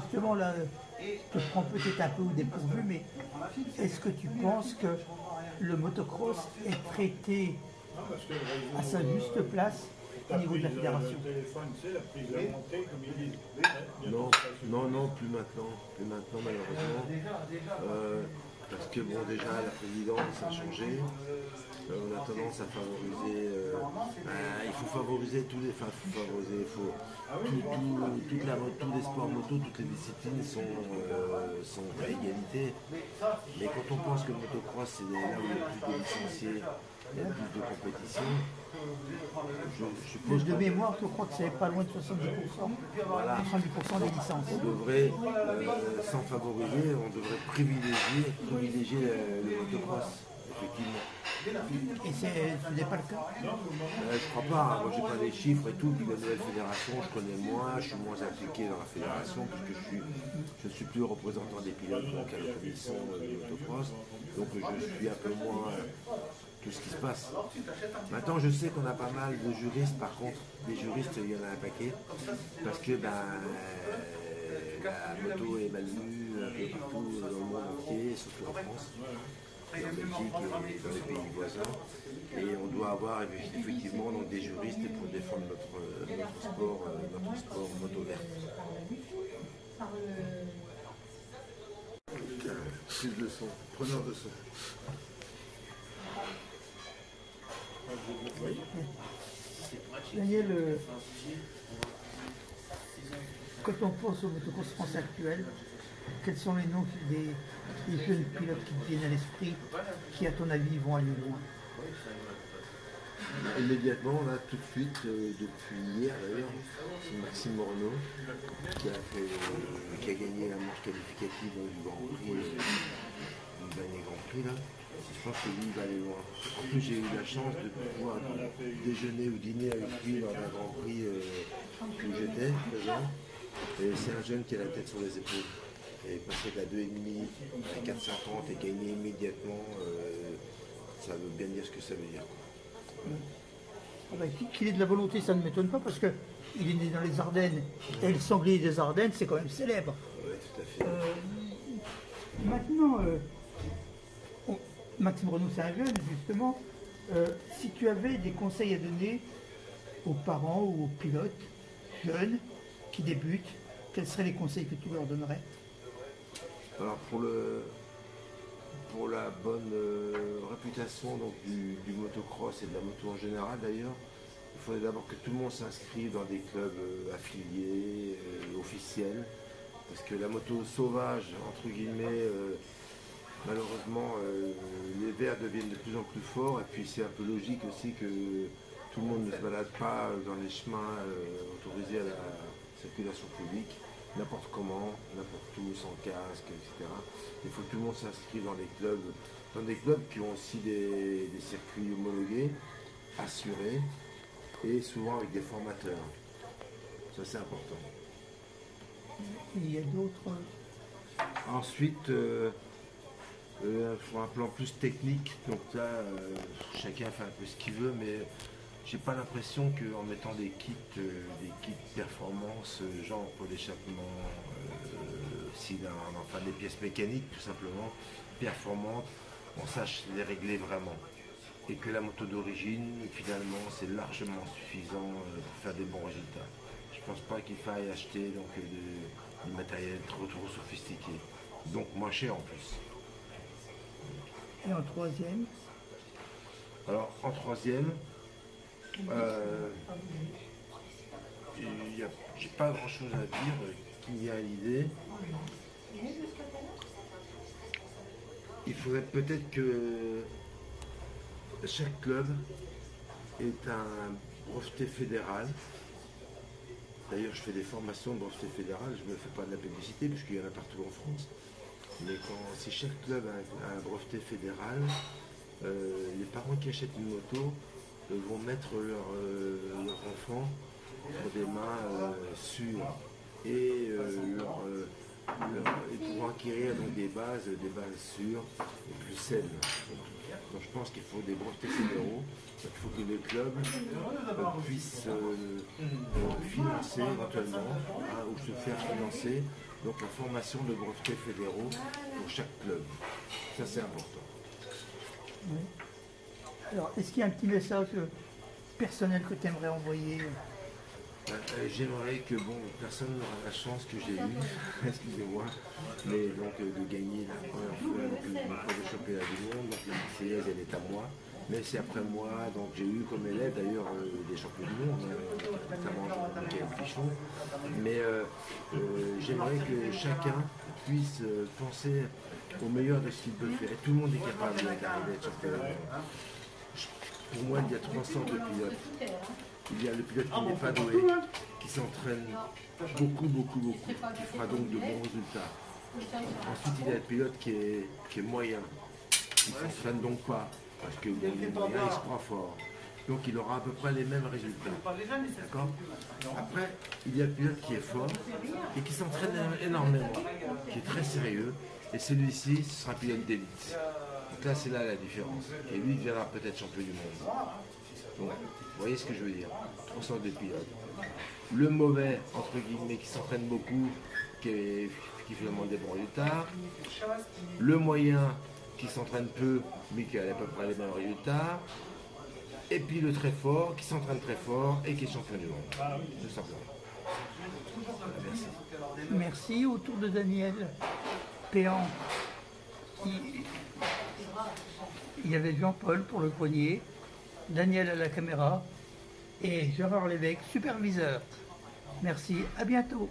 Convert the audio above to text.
Justement, là, je te prends peut-être un peu au dépourvu, mais est-ce que tu penses que le motocross est traité à sa juste place au niveau de la fédération? Non, non, non, plus maintenant malheureusement. Parce que bon, déjà la présidence a changé. On a tendance à favoriser. Il faut favoriser tous les. Enfin, il faut favoriser. Tous les sports moto, toutes les disciplines sont à égalité. Mais quand on pense que le motocross c'est là où il y a plus de licenciés, il y a plus de compétition, je suppose De mémoire, je crois que c'est pas loin de 70%, voilà. 70% des licences. On devrait, sans favoriser, on devrait privilégier le motocross, effectivement. Et ce n'est pas le cas. Je crois pas, hein. Moi j'ai pas des chiffres et tout, puis la nouvelle fédération, je connais moins, je suis moins impliqué dans la fédération, puisque je suis plus représentant des pilotes donc à la commission du motocross, donc je suis un peu moins tout ce qui se passe. Maintenant je sais qu'on a pas mal de juristes, par contre, des juristes il y en a un paquet, parce que la moto est mal vue un peu partout dans le monde entier, surtout en France. En Belgique et dans les pays voisins. Et on doit avoir effectivement donc, des juristes pour défendre notre sport moto verte. Prise de son, preneur de son. Oui. Daniel, quand on pense au motocross français actuel, quels sont les noms des jeunes pilotes qui te viennent à l'esprit, qui à ton avis vont aller loin? Immédiatement, là, tout de suite, depuis hier d'ailleurs, c'est Maxime Morneau qui a gagné la manche qualificative du Grand Prix, du dernier Grand Prix là. Je pense que lui il va aller loin. En plus j'ai eu la chance de pouvoir déjeuner ou dîner avec lui lors d'un Grand Prix où j'étais présent. Et c'est un jeune qui a la tête sur les épaules. Et passer de la 2,5 à 4,50 et gagner immédiatement, ça veut bien dire ce que ça veut dire. Ah ben, qu'il ait de la volonté, ça ne m'étonne pas parce qu'il est né dans les Ardennes. Et le sanglier des Ardennes, c'est quand même célèbre. Oui, tout à fait. Maintenant, Maxime Renaud, c'est un jeune, justement. Si tu avais des conseils à donner aux parents ou aux pilotes jeunes qui débutent, quels seraient les conseils que tu leur donnerais? Alors pour la bonne réputation donc, du motocross et de la moto en général d'ailleurs, il faudrait d'abord que tout le monde s'inscrive dans des clubs affiliés, officiels, parce que la moto sauvage, entre guillemets, malheureusement, les verts deviennent de plus en plus forts, et puis c'est un peu logique aussi que tout le monde ne se balade pas dans les chemins autorisés à la circulation publique, n'importe comment, n'importe où, sans casque, etc. Il faut que tout le monde s'inscrive dans des clubs qui ont aussi des circuits homologués, assurés, et souvent avec des formateurs. Ça c'est important. Il y a d'autres... Ensuite, sur un plan plus technique, donc là, chacun fait un peu ce qu'il veut, mais j'ai pas l'impression qu'en mettant des kits performance, genre pour l'échappement, enfin des pièces mécaniques tout simplement, performantes, on sache les régler vraiment. Et que la moto d'origine, finalement, c'est largement suffisant pour faire des bons résultats. Je pense pas qu'il faille acheter donc, du matériel trop sophistiqué, donc moins cher en plus. Et en troisième? Alors en troisième, j'ai pas grand chose à dire qui me vient à l'idée. Il faudrait peut-être que chaque club ait un breveté fédéral. D'ailleurs, je fais des formations de breveté fédéral, je ne me fais pas de la publicité puisqu'il y en a partout en France. Mais si chaque club a un breveté fédéral, les parents qui achètent une moto vont mettre leur enfant sur des mains sûres et pour acquérir donc, des bases sûres et plus saines. Donc je pense qu'il faut des brevetés fédéraux, il faut que les clubs puissent financer éventuellement ou se faire financer Donc la formation de brevets fédéraux pour chaque club. Ça c'est important. Oui. Alors, est-ce qu'il y a un petit message personnel que tu aimerais envoyer? J'aimerais que personne n'aura la chance que j'ai eue, excusez-moi, mais donc de gagner la première fois le championnat du monde. Donc la Marseillaise, elle est à moi. Mais c'est après moi, donc j'ai eu comme élève d'ailleurs des champions du monde, notamment Michael Pichon. Mais j'aimerais que chacun puisse penser au meilleur de ce qu'il peut faire. Et tout le monde est capable d'arriver à être champion du monde. Pour moi, il y a 3 sortes de pilotes. Il y a le pilote qui n'est pas doué, qui s'entraîne beaucoup, qui fera donc de bons résultats. Ensuite, il y a le pilote qui est moyen, qui ne s'entraîne donc pas, parce qu'il est moyen, il se croit fort. Donc il aura à peu près les mêmes résultats. D'accord? Après, il y a le pilote qui est fort et qui s'entraîne énormément, qui est très sérieux. Et celui-ci, ce sera un pilote d'élite. Donc là, c'est là la différence. Et lui, il deviendra peut-être champion du monde. Donc, vous voyez ce que je veux dire? 3 sortes de pilotes. Le mauvais, entre guillemets, qui s'entraîne beaucoup, qui fait vraiment des bons résultats. Le moyen, qui s'entraîne peu, mais qui a à peu près les mêmes résultats. Et puis le très fort, qui s'entraîne très fort et qui est champion du monde. Tout simplement. Voilà, merci. Merci. Autour de Daniel Péan, il y avait Jean-Paul pour le poignet, Daniel à la caméra et Gérard Lévesque, superviseur. Merci, à bientôt.